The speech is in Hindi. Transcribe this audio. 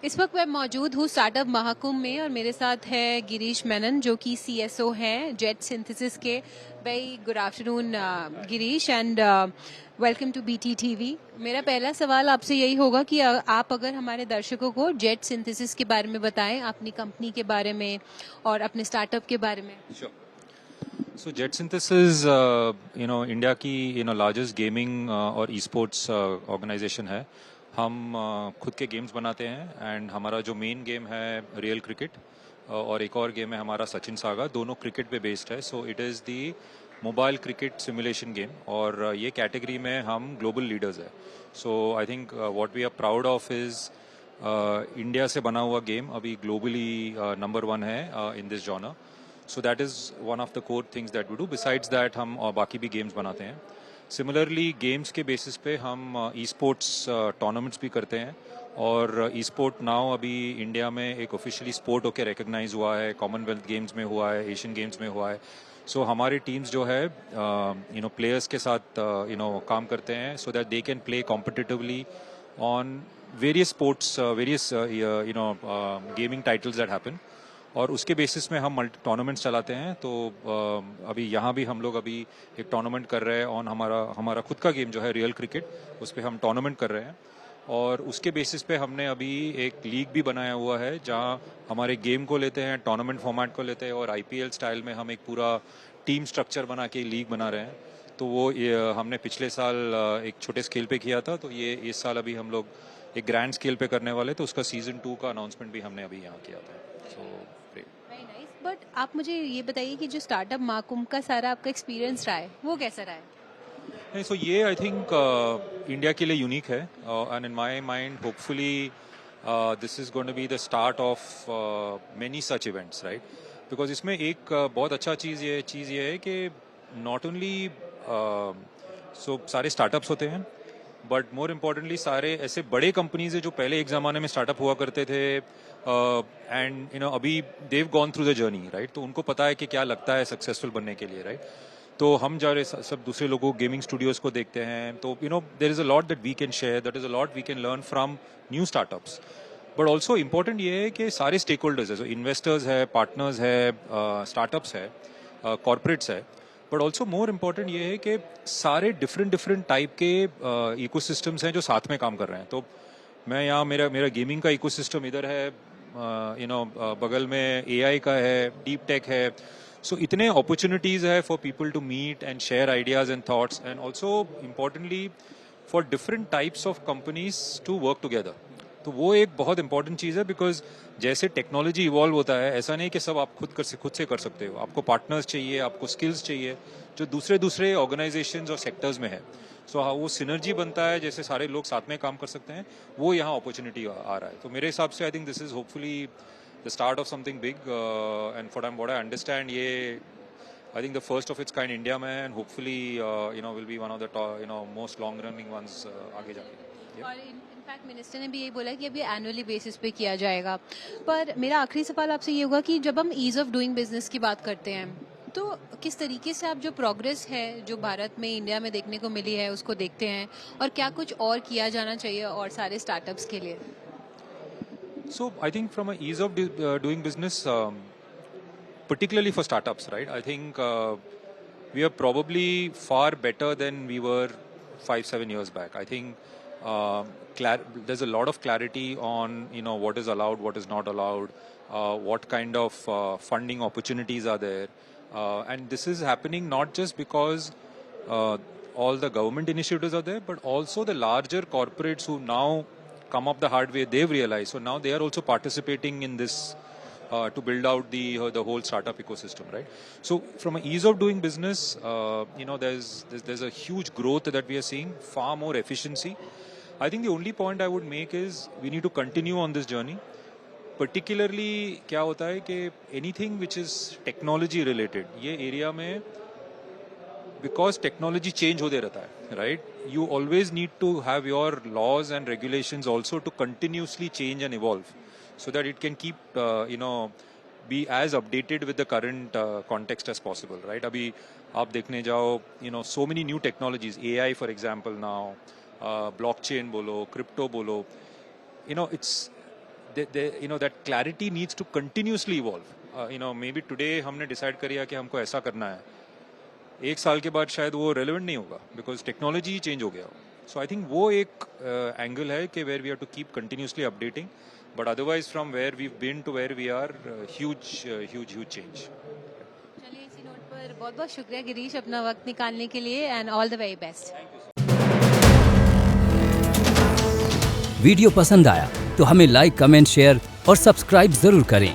इस वक्त मैं मौजूद हूँ स्टार्टअप महाकुंभ में और मेरे साथ है गिरीश मेनन जो कि सीएसओ हैं जेट सिंथेसिस के। Very good afternoon Girish and welcome to BT TV. मेरा पहला सवाल आपसे यही होगा कि आप अगर हमारे दर्शकों को जेट सिंथेसिस के बारे में बताएं, अपनी कंपनी के बारे में और अपने स्टार्टअप के बारे में। Sure. So Jet Synthesis, India की लार्जेस्ट गेमिंग और ई स्पोर्ट्स ऑर्गेनाइजेशन है। हम खुद के गेम्स बनाते हैं एंड हमारा जो मेन गेम है रियल क्रिकेट और एक और गेम है हमारा सचिन सागा, दोनों क्रिकेट पे बेस्ड है। So it is the mobile cricket simulation game और ये कैटेगरी में हम ग्लोबल लीडर्स है। So I think what we are proud of is India से बना हुआ गेम अभी ग्लोबली नंबर 1 है in this genre. So that is one of the core things that we do. Besides that हम बाकी भी गेम्स बनाते हैं। सिमिलरली गेम्स के बेसिस पे हम ई स्पोर्ट्स टूर्नामेंट्स भी करते हैं और ई स्पोर्ट नाउ अभी इंडिया में एक ऑफिशियली स्पोर्ट होकर रिकग्नाइज हुआ है, कॉमनवेल्थ गेम्स में हुआ है, एशियन गेम्स में हुआ है। सो हमारी टीम्स जो है प्लेयर्स के साथ काम करते हैं so that they can play competitively on various sports, various gaming titles that happen. और उसके बेसिस में हम मल्टी टूर्नामेंट्स चलाते हैं। तो अभी यहाँ भी हम लोग अभी एक टूर्नामेंट कर रहे हैं ऑन हमारा खुद का गेम जो है रियल क्रिकेट, उस पर हम टूर्नामेंट कर रहे हैं। और उसके बेसिस पे हमने अभी एक लीग भी बनाया हुआ है जहाँ हमारे गेम को लेते हैं, टूर्नामेंट फॉर्मेट को लेते हैं और आईपीएल स्टाइल में हम एक पूरा टीम स्ट्रक्चर बना के लीग बना रहे हैं। तो वो हमने पिछले साल एक छोटे स्केल पे किया था, तो ये इस साल अभी हम लोग एक ग्रैंड स्केल पे करने वाले, तो उसका सीजन 2 का अनाउंसमेंट भी हमने अभी यहाँ किया था। So very nice. बट आप मुझे ये बताइए कि जो स्टार्टअप महाकुंभ का सारा आपका एक्सपीरियंस रहा है वो कैसा रहा है। नहीं, सो ये आई थिंक इंडिया के लिए यूनिक है and in my mind hopefully this is going to be the start of many such events, right? Because इसमें एक बहुत अच्छा चीज़ ये है कि नॉट ओनली सो सारे स्टार्टअप्स होते हैं, बट मोर इम्पोर्टेंटली सारे ऐसे बड़े कंपनीज है जो पहले एक ज़माने में स्टार्टअप हुआ करते थे एंड अभी they've gone through the journey, right? तो उनको पता है कि क्या लगता है सक्सेसफुल बनने के लिए, राइट? तो हम जा रहे सब दूसरे लोगों गेमिंग स्टूडियोज को देखते हैं, तो there is a lot that we can share, that is a lot we can learn from new startups. But also important ये है कि सारे स्टेक होल्डर्स है, जो इन्वेस्टर्स है, पार्टनर्स है, स्टार्टअप्स है, कॉर्पोरेट्स है, बट ऑल्सो मोर इम्पोर्टेंट ये है कि सारे डिफरेंट डिफरेंट टाइप के इकोसिस्टम्स हैं जो साथ में काम कर रहे हैं। तो मैं यहाँ मेरा मेरा गेमिंग का इकोसिस्टम इधर है, बगल में एआई का है, डीप टेक है। सो इतने अपॉर्चुनिटीज है for people to meet and share ideas and thoughts and also importantly for different types of companies to work together. तो वो एक बहुत इंपॉर्टेंट चीज़ है, बिकॉज जैसे टेक्नोलॉजी इवॉल्व होता है ऐसा नहीं कि सब आप खुद से कर सकते हो। आपको पार्टनर्स चाहिए, आपको स्किल्स चाहिए जो दूसरे दूसरे ऑर्गेनाइजेशंस और सेक्टर्स में है। सो हाँ, वो सिनर्जी बनता है, जैसे सारे लोग साथ में काम कर सकते हैं, वो यहाँ अपॉर्चुनिटी आ रहा है। तो मेरे हिसाब से I think this is hopefully the start of something big and for what I understand ये I think the first of its kind India में and hopefully will be one of the most long running ones आगे जाके। और इनफैक्ट मिनिस्टर ने भी यही बोला कि अभी एनुअली बेसिस पे किया जाएगा। पर मेरा आखिरी सवाल आपसे ये होगा कि जब हम ईज ऑफ डूइंग बिजनेस की बात करते हैं तो किस तरीके से आप जो प्रोग्रेस है जो भारत में इंडिया में देखने को मिली है उसको देखते हैं और क्या कुछ और किया जाना चाहिए और सारे स्टार्टअप्स के लिए। So I think from a ease of doing business, particularly for startups, right? I think we are probably far better than we were 5-7 years back. I think there's a lot of clarity on what is allowed, what is not allowed, what kind of funding opportunities are there, and this is happening not just because all the government initiatives are there, but also the larger corporates who now come up the hard way, they've realized. So now they are also participating in this to build out the whole startup ecosystem, right? So from an ease of doing business, there's a huge growth that we are seeing, far more efficiency. I think the only point I would make is we need to continue on this journey. Particularly क्या होता है कि anything which is technology related, ये area में because technology change होते रहता है, right? You always need to have your laws and regulations also to continuously change and evolve, so that it can keep be as updated with the current context as possible, right? अभी आप देखने जाओ, so many new technologies, AI for example now, blockchain बोलो, crypto बोलो, it's that clarity needs to continuously evolve. Maybe today हमने decide करिया कि हमको ऐसा करना है, एक साल के बाद शायद वो relevant नहीं होगा because technology ही change हो गया. So I think वो एक angle है कि where we have to keep continuously updating, but otherwise from where we've been to where we are, huge change. चलिए इसी नोट पर बहुत बहुत शुक्रिया गिरीश अपना वक्त निकालने के लिए and all the very best. Video पसंद आया तो हमें लाइक, कमेंट, शेयर और सब्सक्राइब जरूर करें.